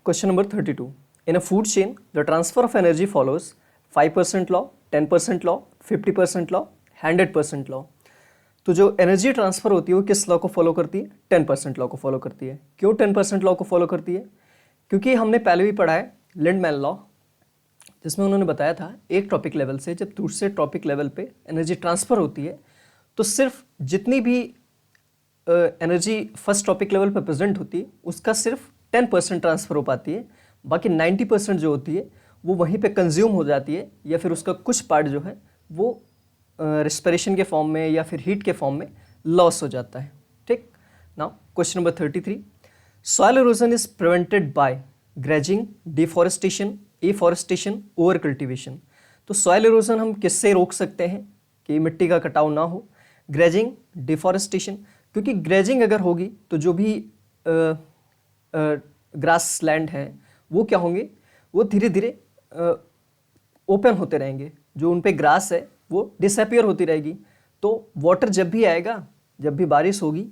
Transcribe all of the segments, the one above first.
Question number 32. In a food chain, the transfer of energy follows 5% law, 10% law, 50% law, 100% law. तो जो energy transfer होती है वो किस लॉ को फॉलो करती है? 10% लॉ को फॉलो करती है। क्यों 10% लॉ को फॉलो करती है? क्योंकि हमने पहले भी पढ़ा है लिंडमैन लॉ, जिसमें उन्होंने बताया था एक टॉपिक लेवल से जब दूसरे टॉपिक लेवल पे एनर्जी ट्रांसफ़र होती है तो सिर्फ जितनी भी एनर्जी फर्स्ट टॉपिक लेवल पर प्रेजेंट होती है उसका सिर्फ 10% ट्रांसफ़र हो पाती है, बाकी 90% जो होती है वो वहीं पे कंज्यूम हो जाती है या फिर उसका कुछ पार्ट जो है वो रेस्पिरेशन के फॉर्म में या फिर हीट के फॉर्म में लॉस हो जाता है। ठीक, now question number 33. Soil erosion is prevented by grazing, deforestation, afforestation, over cultivation. तो सॉइल इरोजन हम किससे रोक सकते हैं कि मिट्टी का कटाव ना हो? ग्रेजिंग, डिफॉरेस्टेशन, क्योंकि ग्रेजिंग अगर होगी तो जो भी ग्रास लैंड है वो क्या होंगे, वो धीरे धीरे ओपन होते रहेंगे, जो उन पे ग्रास है वो डिसअपियर होती रहेगी। तो वाटर जब भी आएगा, जब भी बारिश होगी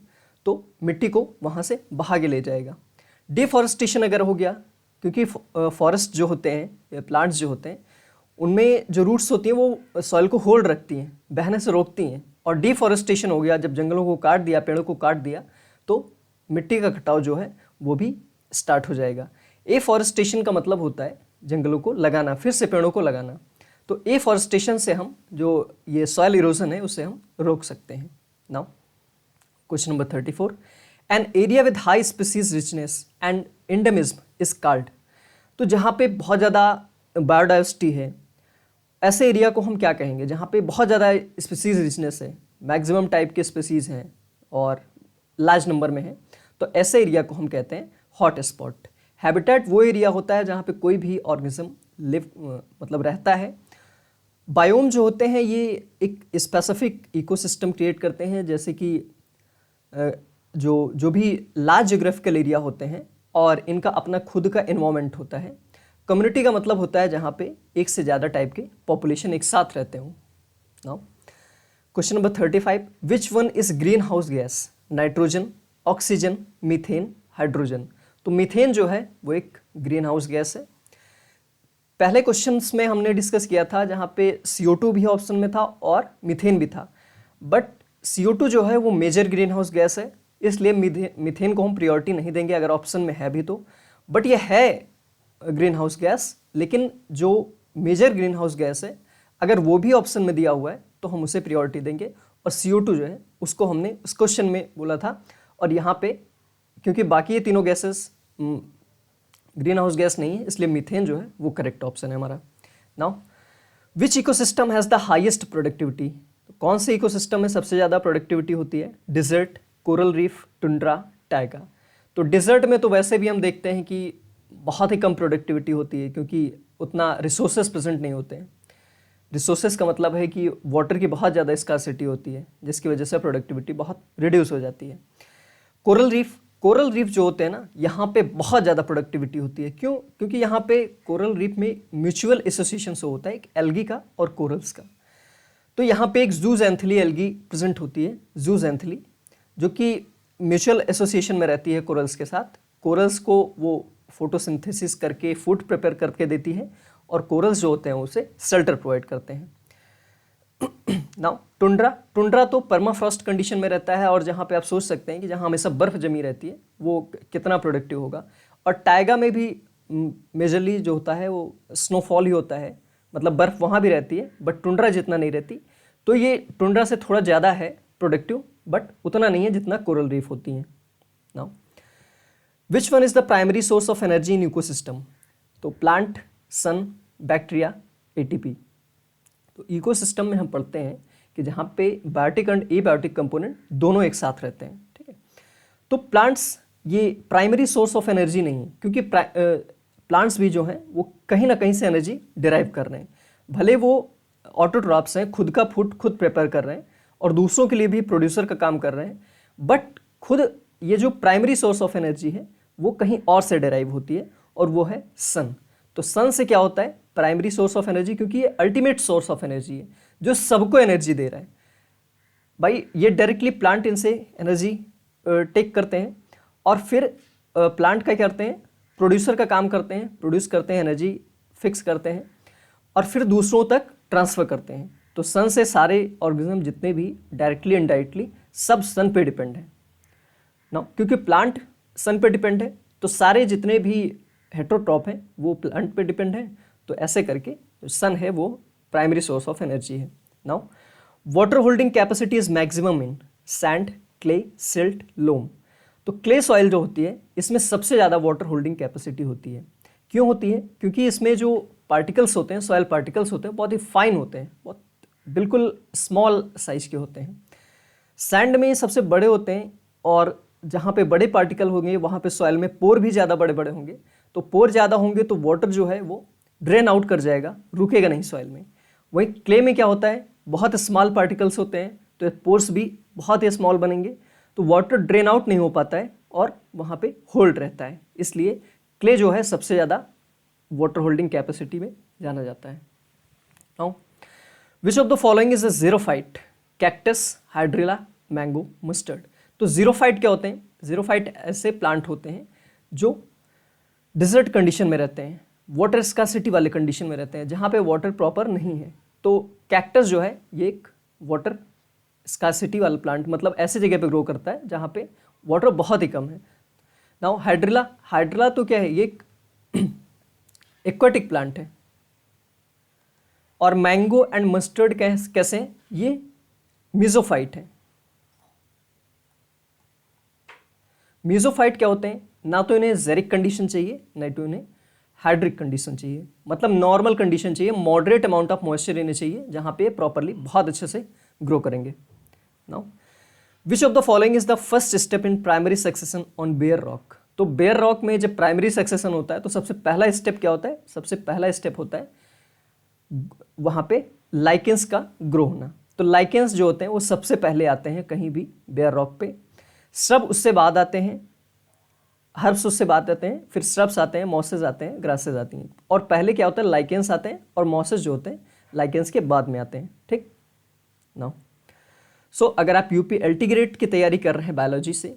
तो मिट्टी को वहाँ से बहा के ले जाएगा। डिफॉरेस्टेशन अगर हो गया, क्योंकि फॉरेस्ट जो होते हैं, प्लांट्स जो होते हैं, उनमें जो रूट्स होती हैं वो सॉइल को होल्ड रखती हैं, बहने से रोकती हैं। और डिफॉरेस्टेशन हो गया, जब जंगलों को काट दिया, पेड़ों को काट दिया तो मिट्टी का कटाव जो है वो भी स्टार्ट हो जाएगा। एफॉरेस्टेशन का मतलब होता है जंगलों को लगाना, फिर से पेड़ों को लगाना। तो एफॉरेस्टेशन से हम जो ये सॉइल इरोजन है उसे हम रोक सकते हैं। Now question number 34. An area with high species richness and endemism is called. तो जहाँ पे बहुत ज़्यादा बायोडाइवर्सिटी है, ऐसे एरिया को हम क्या कहेंगे? जहाँ पे बहुत ज़्यादा स्पीसीज रिचनेस है, मैक्सिमम टाइप के स्पीसीज हैं और लार्ज नंबर में है, तो ऐसे एरिया को हम कहते हैं हॉट स्पॉट। हैबिटेट वो एरिया होता है जहाँ पे कोई भी ऑर्गेनिज्म मतलब रहता है। बायोम जो होते हैं ये एक स्पेसिफिक इकोसिस्टम क्रिएट करते हैं, जैसे कि जो भी लार्ज जियोग्राफिकल एरिया होते हैं और इनका अपना खुद का एनवायरनमेंट होता है। कम्युनिटी का मतलब होता है जहाँ पे एक से ज़्यादा टाइप के पॉपुलेशन एक साथ रहते हों। Now question number 35. Which one is green house gas? Nitrogen, oxygen, methane, hydrogen. तो मीथेन जो है वो एक ग्रीन हाउस गैस है। पहले क्वेश्चंस में हमने डिस्कस किया था जहाँ पे CO2 भी ऑप्शन में था और मीथेन भी था, बट CO2 जो है वो मेजर ग्रीन हाउस गैस है, इसलिए मीथेन को हम प्रायोरिटी नहीं देंगे अगर ऑप्शन में है भी तो। बट ये है ग्रीन हाउस गैस, लेकिन जो मेजर ग्रीन हाउस गैस है अगर वो भी ऑप्शन में दिया हुआ है तो हम उसे प्रायोरिटी देंगे। और CO2 जो है उसको हमने उस क्वेश्चन में बोला था, और यहाँ पे क्योंकि बाकी ये तीनों गैसेस ग्रीन हाउस गैस नहीं है, इसलिए मीथेन जो है वो करेक्ट ऑप्शन है हमारा। Now which ecosystem has the highest productivity? तो कौन से इकोसिस्टम में सबसे ज़्यादा प्रोडक्टिविटी होती है? Desert, coral reef, tundra, taiga. तो डिजर्ट में तो वैसे भी हम देखते हैं कि बहुत ही कम प्रोडक्टिविटी होती है, क्योंकि उतना रिसोर्सेज प्रेजेंट नहीं होते हैं। रिसोर्सेज का मतलब है कि वाटर की बहुत ज़्यादा स्कार्सिटी होती है, जिसकी वजह से प्रोडक्टिविटी बहुत रिड्यूस हो जाती है। कोरल रीफ जो होते हैं ना, यहाँ पे बहुत ज़्यादा प्रोडक्टिविटी होती है। क्यों? क्योंकि यहाँ पे कोरल रीफ में म्यूचुअल एसोसिएशन से होता है, एक एल्गी का और कोरल्स का। तो यहाँ पे एक जूज़ैंथली एल्गी प्रेजेंट होती है, जूज़ैंथली, जो कि म्यूचुअल एसोसिएशन में रहती है कोरल्स के साथ। कोरल्स को वो फोटोसिंथेसिस करके फूड प्रिपेयर करके देती है, और कोरल्स जो होते हैं उसे शेल्टर प्रोवाइड करते हैं। नाउ टुंड्रा तो परमाफ्रॉस्ट कंडीशन में रहता है, और जहाँ पे आप सोच सकते हैं कि जहाँ हमेशा बर्फ जमी रहती है वो कितना प्रोडक्टिव होगा। और टाइगा में भी मेजरली जो होता है वो स्नोफॉल ही होता है, मतलब बर्फ वहाँ भी रहती है बट टुंड्रा जितना नहीं रहती। तो ये टुंड्रा से थोड़ा ज़्यादा है प्रोडक्टिव, बट उतना नहीं है जितना कोरल रीफ होती हैं। Now which one is the primary source of energy in ecosystem? तो प्लांट, सन, बैक्टीरिया, ATP. तो इकोसिस्टम में हम पढ़ते हैं कि जहाँ पे बायोटिक एंड एबायोटिक कंपोनेंट दोनों एक साथ रहते हैं। ठीक है, तो प्लांट्स ये प्राइमरी सोर्स ऑफ एनर्जी नहीं है, क्योंकि प्लांट्स भी जो हैं वो कहीं ना कहीं से एनर्जी डिराइव कर रहे हैं। भले वो ऑटोट्रॉप्स हैं, खुद का फूड खुद प्रिपेयर कर रहे हैं और दूसरों के लिए भी प्रोड्यूसर का काम कर रहे हैं, बट खुद ये जो प्राइमरी सोर्स ऑफ एनर्जी है वो कहीं और से डिराइव होती है, और वो है सन। तो सन से क्या होता है? प्राइमरी सोर्स ऑफ एनर्जी, क्योंकि ये अल्टीमेट सोर्स ऑफ एनर्जी है जो सबको एनर्जी दे रहा है। भाई ये डायरेक्टली प्लांट इनसे एनर्जी टेक करते हैं और फिर प्लांट क्या करते हैं? प्रोड्यूसर का काम करते हैं, प्रोड्यूस करते हैं, एनर्जी फिक्स करते हैं और फिर दूसरों तक ट्रांसफ़र करते हैं। तो सन से सारे ऑर्गेनिज्म जितने भी डायरेक्टली इनडायरेक्टली सब सन पे डिपेंड है ना, क्योंकि प्लांट सन पे डिपेंड है तो सारे जितने भी हेटेरोट्रॉप हैं वो प्लांट पे डिपेंड है। तो ऐसे करके जो सन है वो प्राइमरी सोर्स ऑफ एनर्जी है। Now water holding capacity is maximum in sand, clay, silt, loam. तो क्ले सॉइल जो होती है इसमें सबसे ज़्यादा वाटर होल्डिंग कैपेसिटी होती है। क्यों होती है? क्योंकि इसमें जो पार्टिकल्स होते हैं, सॉइल पार्टिकल्स होते हैं, बहुत ही फाइन होते हैं, बहुत बिल्कुल स्मॉल साइज के होते हैं। सैंड में सबसे बड़े होते हैं और जहाँ पे बड़े पार्टिकल होंगे वहाँ पे सॉइल में पोर भी ज़्यादा बड़े बड़े होंगे। तो पोर ज़्यादा होंगे तो वाटर जो है वो ड्रेन आउट कर जाएगा, रुकेगा नहीं सॉइल में। वहीं क्ले में क्या होता है, बहुत स्मॉल पार्टिकल्स होते हैं तो पोर्स भी बहुत ही स्मॉल बनेंगे, तो वाटर ड्रेन आउट नहीं हो पाता है और वहाँ पे होल्ड रहता है। इसलिए क्ले जो है सबसे ज़्यादा वाटर होल्डिंग कैपेसिटी में जाना जाता है। Now which of the following is a xerophyte? Cactus, hydrilla, mango, mustard. तो ज़ीरोफाइट क्या होते हैं? ज़ीरोफाइट ऐसे प्लांट होते हैं जो डिजर्ट कंडीशन में रहते हैं, वाटर स्कार्सिटी वाले कंडीशन में रहते हैं, जहाँ पे वाटर प्रॉपर नहीं है। तो कैक्टस जो है ये एक वाटर स्कार्सिटी वाला प्लांट, मतलब ऐसे जगह पे ग्रो करता है जहाँ पे वाटर बहुत ही कम है। नाउ हाइड्रिला, हाइड्रिला तो क्या है, ये एक एक्वाटिक प्लांट है। और मैंगो एंड मस्टर्ड कैसे हैं? ये मीजोफाइट है। मीजोफाइट क्या होते हैं? ना तो इन्हें जेरिक कंडीशन चाहिए ना तो इन्हें हाइड्रिक कंडीशन चाहिए, मतलब नॉर्मल कंडीशन चाहिए, मॉडरेट अमाउंट ऑफ मॉइस्चर इन्हें चाहिए जहाँ पे प्रॉपरली बहुत अच्छे से ग्रो करेंगे। Now which of the following is the first step in primary succession on bare rock? तो बेयर रॉक में जब प्राइमरी सक्सेशन होता है तो सबसे पहला स्टेप क्या होता है? सबसे पहला स्टेप होता है वहाँ पे लाइकेंस का ग्रो होना। तो लाइकेंस जो होते हैं वो सबसे पहले आते हैं कहीं भी बेयर रॉक पे, सब उससे बाद आते हैं, हर्ब्स उससे बाद आते हैं, फिर श्रब्स आते हैं, मॉसेस आते हैं, ग्रासेस आती हैं। और पहले क्या होता है? लाइकेंस आते हैं और मॉसेस जो होते हैं लाइकेंस के बाद में आते हैं। ठीक नाउ सो अगर आप यूपी एलटी ग्रेड की तैयारी कर रहे हैं बायोलॉजी से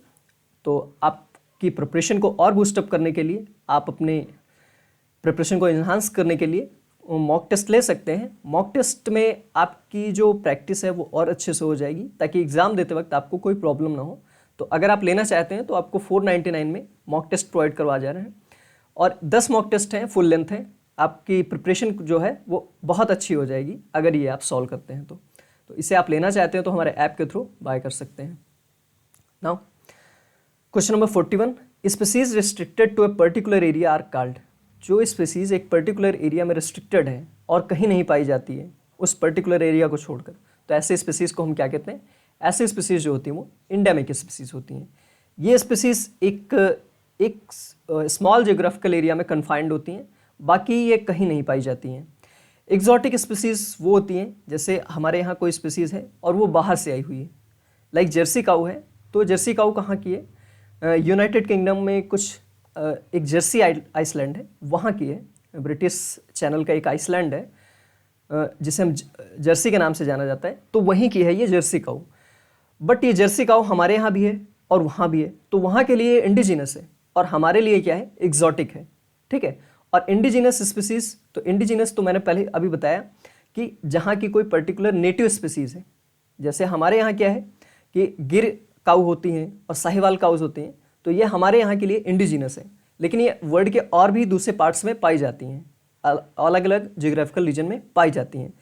तो आपकी प्रिपरेशन को और बूस्टअप करने के लिए, आप अपने प्रिपरेशन को इन्हांस करने के लिए मॉक टेस्ट ले सकते हैं। मॉक टेस्ट में आपकी जो प्रैक्टिस है वो और अच्छे से हो जाएगी ताकि एग्ज़ाम देते वक्त आपको कोई प्रॉब्लम ना हो। तो अगर आप लेना चाहते हैं तो आपको 499 में मॉक टेस्ट प्रोवाइड करवा जा रहे हैं और 10 मॉक टेस्ट हैं, फुल लेंथ हैं। आपकी प्रिपरेशन जो है वो बहुत अच्छी हो जाएगी अगर ये आप सॉल्व करते हैं तो इसे आप लेना चाहते हैं तो हमारे ऐप के थ्रू बाय कर सकते हैं। Now question number 41, species restricted to a particular area are called. जो स्पीसीज एक पर्टिकुलर एरिया में रिस्ट्रिक्टेड है और कहीं नहीं पाई जाती है उस पर्टिकुलर एरिया को छोड़कर, तो ऐसे स्पीसीज को हम क्या कहते हैं? ऐसे स्पीसीज जो होती हैं वो इंडेमिक स्पीसीज होती हैं। ये स्पीसीज एक स्मॉल जियोग्राफिकल एरिया में कन्फाइंड होती हैं, बाकी ये कहीं नहीं पाई जाती हैं। एग्जॉटिक स्पीसीज वो होती हैं जैसे हमारे यहाँ कोई स्पीसीज है और वो बाहर से आई हुई है, लाइक जर्सी काऊ है। तो जर्सी काऊ कहाँ की है? यूनाइटेड किंगडम में कुछ एक जर्सी आइसलैंड है, वहाँ की है। ब्रिटिश चैनल का एक आइसलैंड है जिसे हम जर्सी के नाम से जाना जाता है, तो वहीं की है ये जर्सी काऊ। बट ये जर्सी काऊ हमारे यहाँ भी है और वहाँ भी है, तो वहाँ के लिए इंडिजिनस है और हमारे लिए क्या है? एग्जॉटिक है। ठीक है। और इंडिजिनस स्पीसीज, तो इंडिजिनस तो मैंने पहले अभी बताया कि जहाँ की कोई पर्टिकुलर नेटिव स्पीसीज है। जैसे हमारे यहाँ क्या है कि गिर काऊ होती हैं और साहिवाल काउज होती हैं, तो ये हमारे यहाँ के लिए इंडिजिनस है, लेकिन ये वर्ल्ड के और भी दूसरे पार्ट्स में पाई जाती हैं, अलग अलग जियोग्राफिकल रीजन में पाई जाती हैं।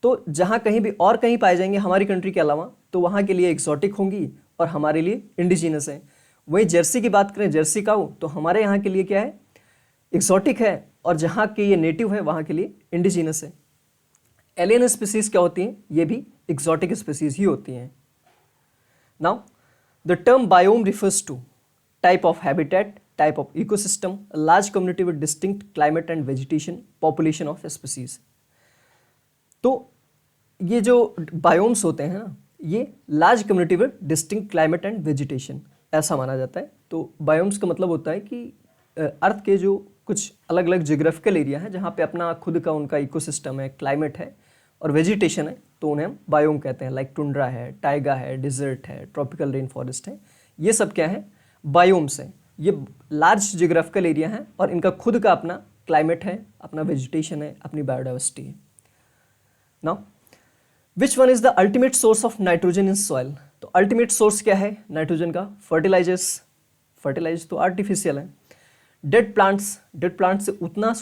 तो जहाँ कहीं भी और कहीं पाए जाएंगे हमारी कंट्री के अलावा, तो वहाँ के लिए एक्सोटिक होंगी और हमारे लिए इंडिजिनस है। वहीं जर्सी की बात करें, जर्सी काऊ, तो हमारे यहाँ के लिए क्या है? एक्सोटिक है, और जहाँ के ये नेटिव है वहाँ के लिए इंडिजिनस है। एलियन स्पीसीज क्या होती हैं? ये भी एक्सोटिक स्पीसीज ही होती हैं। Now the term biome refers to type of habitat, type of ecosystem, large community with distinct climate and vegetation, population of species. तो ये जो बायोम्स होते हैं ना, ये large community with distinct climate and vegetation ऐसा माना जाता है। तो बायोम्स का मतलब होता है कि अर्थ के जो कुछ अलग अलग जियोग्राफिकल एरिया है जहाँ पे अपना खुद का उनका इकोसिस्टम है, क्लाइमेट है और वेजिटेशन है, तो उन्हें हम बायोम कहते हैं। लाइक टुंड्रा है, टाइगा है, डिजर्ट है, ट्रॉपिकल रेन फॉरेस्ट है, ये सब क्या है? बायोम्स हैं। ये लार्ज जियोग्राफिकल एरिया हैं और इनका खुद का अपना क्लाइमेट है, अपना वेजिटेशन है, अपनी बायोडाइवर्सिटी है। Now which one is the ultimate source of nitrogen in soil? तो अल्टीमेट सोर्स क्या है नाइट्रोजन का? फर्टिलाइजर्स तो आर्टिफिशियल है। डेड प्लांट्स से उतना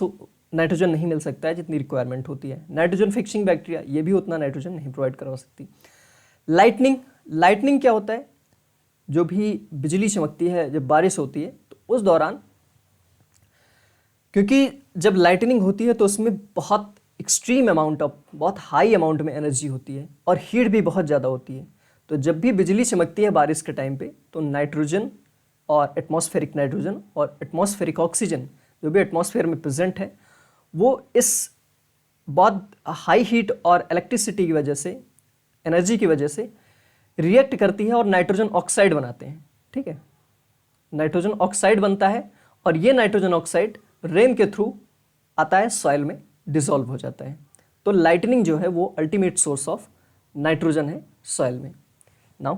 नाइट्रोजन नहीं मिल सकता है जितनी रिक्वायरमेंट होती है। नाइट्रोजन फिक्सिंग बैक्टीरिया ये भी उतना नाइट्रोजन नहीं प्रोवाइड करवा सकती। लाइटनिंग क्या होता है? जो भी बिजली चमकती है, जब बारिश होती है तो उस दौरान, क्योंकि जब लाइटनिंग होती है तो उसमें बहुत एक्सट्रीम अमाउंट ऑफ, बहुत हाई अमाउंट में एनर्जी होती है और हीट भी बहुत ज़्यादा होती है। तो जब भी बिजली चमकती है बारिश के टाइम पे, तो नाइट्रोजन और एटमॉस्फेरिक नाइट्रोजन और एटमॉस्फेरिक ऑक्सीजन जो भी एटमॉस्फेयर में प्रेजेंट है, वो इस बहुत हाई हीट और इलेक्ट्रिसिटी की वजह से, एनर्जी की वजह से रिएक्ट करती है और नाइट्रोजन ऑक्साइड बनाते हैं। ठीक है, नाइट्रोजन ऑक्साइड बनता है और ये नाइट्रोजन ऑक्साइड रेन के थ्रू आता है, सॉइल में डिसॉल्व हो जाता है। तो लाइटनिंग जो है वो अल्टीमेट सोर्स ऑफ नाइट्रोजन है सॉइल में। Now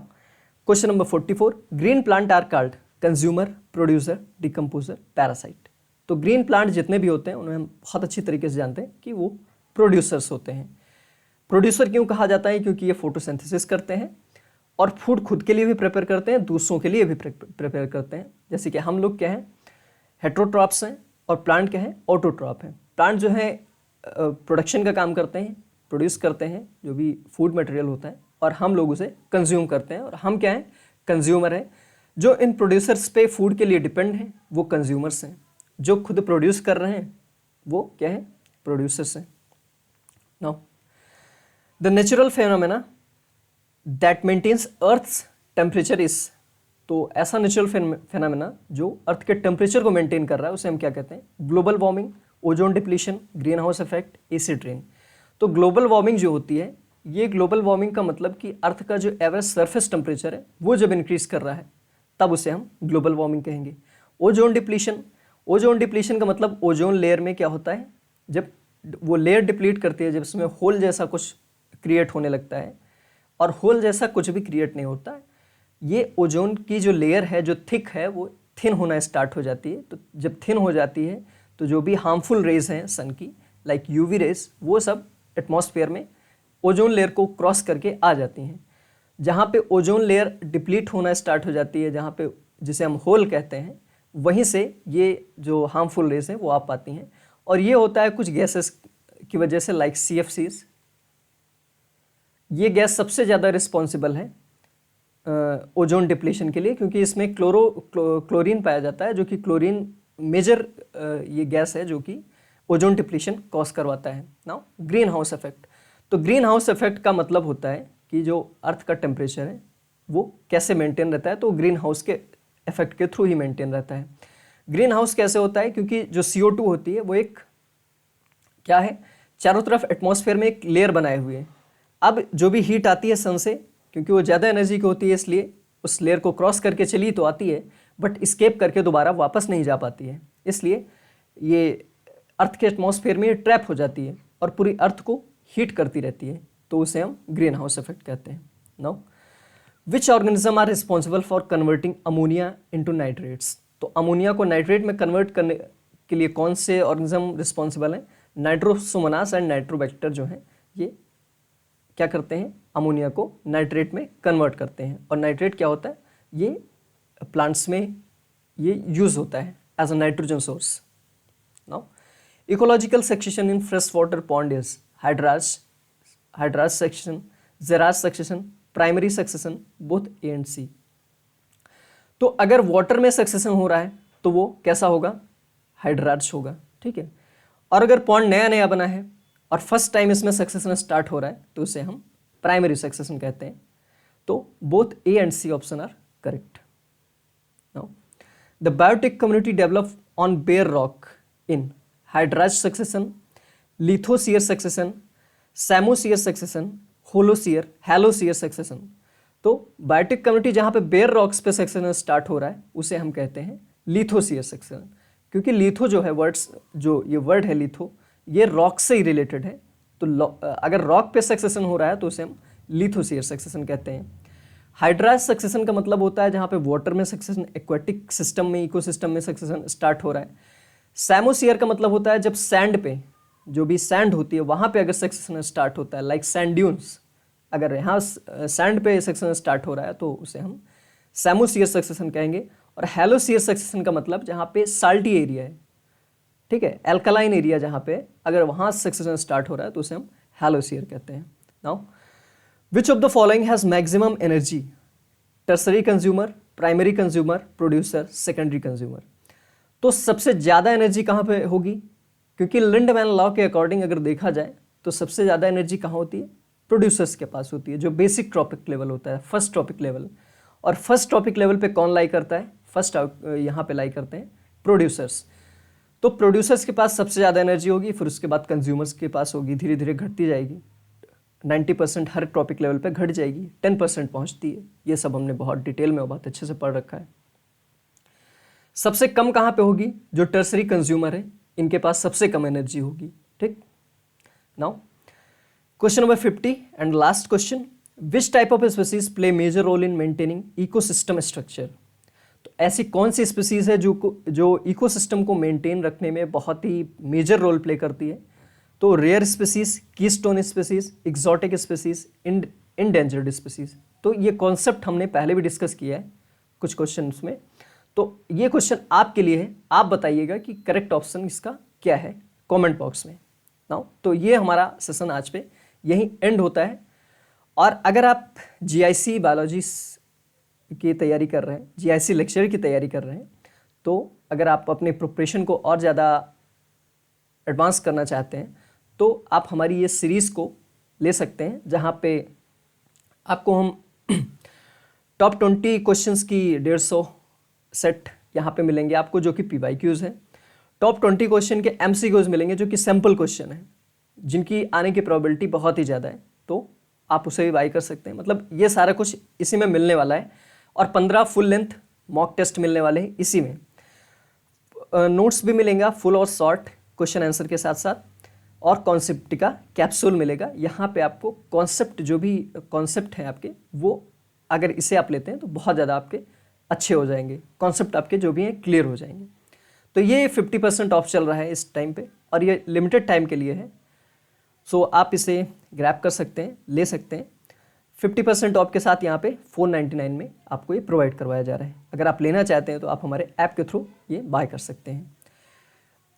question number 44, green plant are called consumer, producer, decomposer, parasite. तो ग्रीन प्लांट जितने भी होते हैं उन्हें हम बहुत अच्छी तरीके से जानते हैं कि वो प्रोड्यूसर्स होते हैं। प्रोड्यूसर क्यों कहा जाता है? क्योंकि ये फोटोसिंथेसिस करते हैं और फूड खुद के लिए भी प्रिपेयर करते हैं, दूसरों के लिए भी प्रिपेयर करते हैं। जैसे कि हम लोग क्या हैं, हेट्रोट्रॉप्स हैं, और प्लांट क्या है, ऑटोट्रॉप हैं। प्लांट जो है प्रोडक्शन का काम करते हैं, प्रोड्यूस करते हैं जो भी फूड मटेरियल होता है, और हम लोग उसे कंज्यूम करते हैं, और हम क्या हैं, कंज्यूमर हैं। जो इन प्रोड्यूसर्स पे फूड के लिए डिपेंड हैं वो कंज्यूमर्स हैं। जो खुद प्रोड्यूस कर रहे हैं वो क्या है, प्रोड्यूसर्स हैं। Now the natural phenomena that maintains earth's temperature is, तो ऐसा नेचुरल फेनोमेना जो अर्थ के टेम्परेचर को मेंटेन कर रहा है उसे हम क्या कहते हैं, global warming, ozone depletion, green house effect, acid rain. तो ग्लोबल वार्मिंग जो होती है, ये ग्लोबल वार्मिंग का मतलब कि अर्थ का जो एवरेज सरफेस टेम्परेचर है वो जब इंक्रीज कर रहा है तब उसे हम ग्लोबल वार्मिंग कहेंगे। ओजोन डिप्लीशन का मतलब ओजोन लेयर में क्या होता है, जब वो लेयर डिप्लीट करती है, जब इसमें होल जैसा कुछ क्रिएट होने लगता है, और होल जैसा कुछ भी क्रिएट नहीं होता है, ये ओजोन की जो लेयर है जो थिक है वो थिन होना स्टार्ट हो जाती है। तो जब थिन हो जाती है तो जो भी हार्मफुल रेज हैं सन की, लाइक यूवी रेज, वो सब एटमॉस्फेयर में ओजोन लेयर को क्रॉस करके आ जाती हैं। जहाँ पे ओजोन लेयर डिप्लीट होना स्टार्ट हो जाती है, जहाँ पे जिसे हम होल कहते हैं, वहीं से ये जो हार्मफुल रेज हैं वो आ पाती हैं। और ये होता है कुछ गैसेस की वजह से, लाइक CFCs। ये गैस सबसे ज़्यादा रिस्पॉन्सिबल है ओजोन डिप्लीशन के लिए, क्योंकि इसमें क्लोरीन पाया जाता है, जो कि क्लोरीन मेजर ये गैस है जो कि ओजोन डिप्लीशन कॉज करवाता है। नाउ ग्रीन हाउस इफेक्ट, तो ग्रीन हाउस इफेक्ट का मतलब होता है कि जो अर्थ का टेम्परेचर है वो कैसे मेंटेन रहता है, तो ग्रीन हाउस के इफेक्ट के थ्रू ही मेंटेन रहता है। ग्रीन हाउस कैसे होता है, क्योंकि जो CO2 होती है वो एक क्या है, चारों तरफ एटमॉस्फेयर में एक लेयर बनाए हुए है। अब जो भी हीट आती है सन से, क्योंकि वो ज़्यादा एनर्जी की होती है, इसलिए उस लेयर को क्रॉस करके चली तो आती है, बट स्केप करके दोबारा वापस नहीं जा पाती है। इसलिए ये अर्थ के एटमॉस्फेयर में ट्रैप हो जाती है और पूरी अर्थ को हीट करती रहती है, तो उसे हम ग्रीन हाउस इफेक्ट कहते हैं। Now which organism are responsible for converting ammonia into nitrates, तो अमोनिया को नाइट्रेट में कन्वर्ट करने के लिए कौन से ऑर्गेनिज्म रिस्पॉन्सिबल हैं? नाइट्रोसोमोनास एंड नाइट्रोबैक्टर जो हैं ये क्या करते हैं, अमोनिया को नाइट्रेट में कन्वर्ट करते हैं। और नाइट्रेट क्या होता है, ये प्लांट्स में ये यूज होता है as a nitrogen source. Now ecological succession in fresh water pond is hydrarch succession, xerarch succession, primary succession, both A and C। तो अगर वाटर में सक्सेशन हो रहा है तो वो कैसा होगा, हाइड्राज होगा। ठीक है, और अगर पॉन्ड नया नया बना है और फर्स्ट टाइम इसमें सक्सेशन स्टार्ट हो रहा है तो उसे हम प्राइमरी सक्सेशन कहते हैं। तो both A and C option are correct. Now the biotic community develop on bare rock in hydrarch succession, lithosere succession, psammosere succession, halosere succession. तो बायोटिक कम्युनिटी जहाँ पे बेयर रॉक्स पे सक्सेशन स्टार्ट हो रहा है उसे हम कहते हैं लिथोसियर सक्सेशन, क्योंकि लिथो जो है जो ये वर्ड है लिथो, ये रॉक से ही रिलेटेड है। तो अगर रॉक पे सक्सेशन हो रहा है तो उसे हम लिथोसियर सक्सेशन कहते हैं। हाइड्रास सक्सेशन का मतलब होता है जहाँ पे वाटर में सक्सेशन, एक्वेटिक सिस्टम में, इकोसिस्टम में सक्सेशन स्टार्ट हो रहा है। सैमोसियर का मतलब होता है जब सैंड पे, जो भी सैंड होती है वहाँ पे अगर सक्सेशन स्टार्ट होता है, लाइक सैंड ड्यून्स, अगर यहाँ सैंड पे सक्सेशन स्टार्ट हो रहा है तो उसे हम सैमोसियर सक्सेशन कहेंगे। और हैलोसियर सक्सेशन का मतलब जहाँ पे साल्टी एरिया है, ठीक है, एल्कलाइन एरिया जहाँ पे अगर वहाँ सक्सेशन स्टार्ट हो रहा है तो उसे हम हैलोसियर कहते हैं। Now which of the following has maximum energy? Tertiary consumer, primary consumer, producer, secondary consumer. तो सबसे ज़्यादा एनर्जी कहाँ पे होगी? क्योंकि लिंडमैन लॉ के अकॉर्डिंग अगर देखा जाए तो सबसे ज़्यादा एनर्जी कहाँ होती है? प्रोड्यूसर्स के पास होती है, जो बेसिक ट्रॉपिक लेवल होता है, फर्स्ट ट्रॉपिक लेवल। और फर्स्ट ट्रॉपिक लेवल पे कौन लाई करता है? फर्स्ट यहाँ पे लाई करते हैं प्रोड्यूसर्स। तो प्रोड्यूसर्स के पास सबसे ज़्यादा एनर्जी होगी, फिर उसके बाद कंज्यूमर्स के पास होगी, धीरे धीरे घटती जाएगी। 90% हर ट्रॉपिक लेवल पे घट जाएगी, 10% पहुँचती है। ये सब हमने बहुत डिटेल में और बहुत अच्छे से पढ़ रखा है। सबसे कम कहाँ पे होगी? जो टर्सरी कंज्यूमर है इनके पास सबसे कम एनर्जी होगी, ठीक। Now question number 50 and last question, which type of species play major role in maintaining ecosystem structure? तो ऐसी कौन सी स्पीसीज है जो इकोसिस्टम को मेंटेन रखने में बहुत ही मेजर रोल प्ले करती है? तो rare species, keystone species, exotic species, endangered species. तो ये कॉन्सेप्ट हमने पहले भी डिस्कस किया है कुछ क्वेश्चन में। तो ये क्वेश्चन आपके लिए है, आप बताइएगा कि करेक्ट ऑप्शन इसका क्या है कमेंट बॉक्स में। नाउ तो ये हमारा सेशन आज पे यहीं एंड होता है। और अगर आप जीआईसी बायोलॉजी की तैयारी कर रहे हैं, जीआईसी लेक्चर की तैयारी कर रहे हैं, तो अगर आप अपने प्रिपरेशन को और ज़्यादा एडवांस करना चाहते हैं तो आप हमारी ये सीरीज़ को ले सकते हैं, जहाँ पे आपको हम टॉप 20 क्वेश्चंस की 150 सेट यहाँ पे मिलेंगे आपको, जो कि PYQs हैं। टॉप 20 क्वेश्चन के MCQs मिलेंगे, जो कि सैम्पल क्वेश्चन हैं, जिनकी आने की प्रोबेबिलिटी बहुत ही ज़्यादा है। तो आप उसे भी बाई कर सकते हैं। मतलब ये सारा कुछ इसी में मिलने वाला है। और 15 फुल लेंथ मॉक टेस्ट मिलने वाले हैं इसी में। नोट्स भी मिलेगा फुल और शॉर्ट क्वेश्चन आंसर के साथ साथ, और कॉन्सेप्ट का कैप्सूल मिलेगा। यहाँ पे आपको कॉन्सेप्ट, जो भी कॉन्सेप्ट हैं आपके, वो अगर इसे आप लेते हैं तो बहुत ज़्यादा आपके अच्छे हो जाएंगे, कॉन्सेप्ट आपके जो भी हैं क्लियर हो जाएंगे। तो ये 50% ऑफ चल रहा है इस टाइम पे, और ये लिमिटेड टाइम के लिए है। सो आप इसे ग्रैब कर सकते हैं, ले सकते हैं। 50% ऑफ के साथ यहाँ पे 499 में आपको ये प्रोवाइड करवाया जा रहा है। अगर आप लेना चाहते हैं तो आप हमारे ऐप के थ्रू ये बाय कर सकते हैं।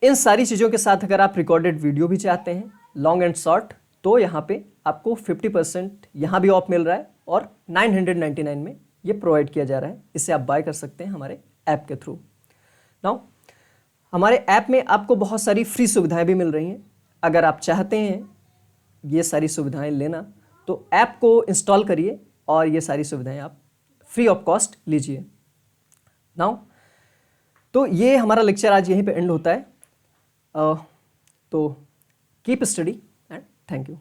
इन सारी चीज़ों के साथ अगर आप रिकॉर्डेड वीडियो भी चाहते हैं, लॉन्ग एंड शॉर्ट, तो यहाँ पे आपको 50% यहाँ भी ऑफ मिल रहा है, और 999 में ये प्रोवाइड किया जा रहा है। इसे आप बाय कर सकते हैं हमारे ऐप के थ्रू। नाउ हमारे ऐप में आपको बहुत सारी फ्री सुविधाएं भी मिल रही हैं। अगर आप चाहते हैं ये सारी सुविधाएं लेना, तो ऐप को इंस्टॉल करिए और ये सारी सुविधाएं आप फ्री ऑफ कॉस्ट लीजिए। नाउ तो ये हमारा लेक्चर आज यहीं पे एंड होता है। तो keep study and thank you.